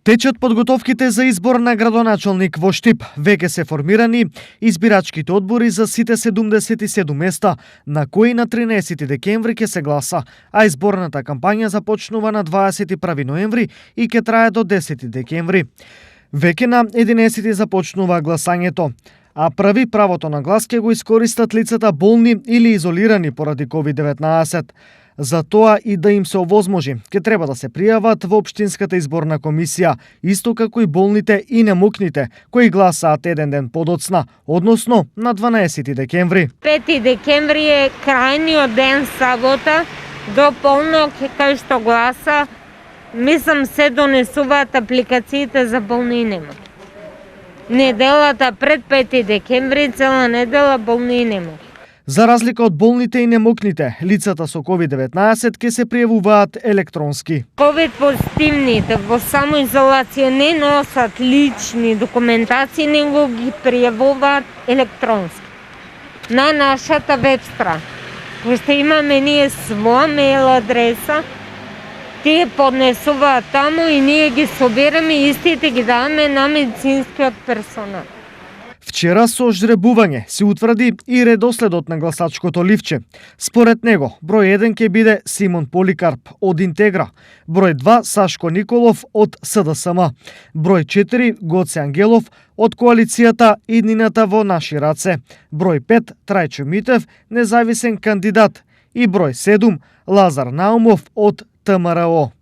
Течат подготовките за избор на градоначалник во Штип. Веќе се формирани избирачките одбори за сите 77 места, на кои на 13 декември ќе се гласа, а изборната кампања започнува на 21 ноември и ќе трае до 10 декември. Веќе на 11 започнува гласањето, а први правото на глас ќе го искористат лицата болни или изолирани поради COVID-19. За тоа и да им се овозможи, ќе треба да се пријават во Општинската изборна комисија, исто како и болните и немокните, кои гласаат еден ден подоцна, односно на 12 декември. 5 декември е крајниот ден, сабота, до полнок кај што гласа. Мислам се донесуваат апликациите за болни и немокни. Неделата пред 5 декември, цела недела болни и немокни. За разлика од болните и немокните, лицата со COVID-19 ќе се пријавуваат електронски. COVID позитивните во самоизолација не носат лични документации, него ги пријавуваат електронски на нашата веб страна. Што имаме ние своја мејл адреса, тие поднесуваат таму и ние ги собираме и истите ги даваме на медицинскиот персонал. Вчера со жребување се утврди и редоследот на гласачкото ливче. Според него, број 1 ќе биде Симон Поликарп од Интегра, број 2 Сашко Николов од СДСМ, број 4 Гоце Ангелов од коалицијата Иднината во наши раце, број 5 Трајчо Митев, независен кандидат и број 7 Лазар Наумов од ТМРО.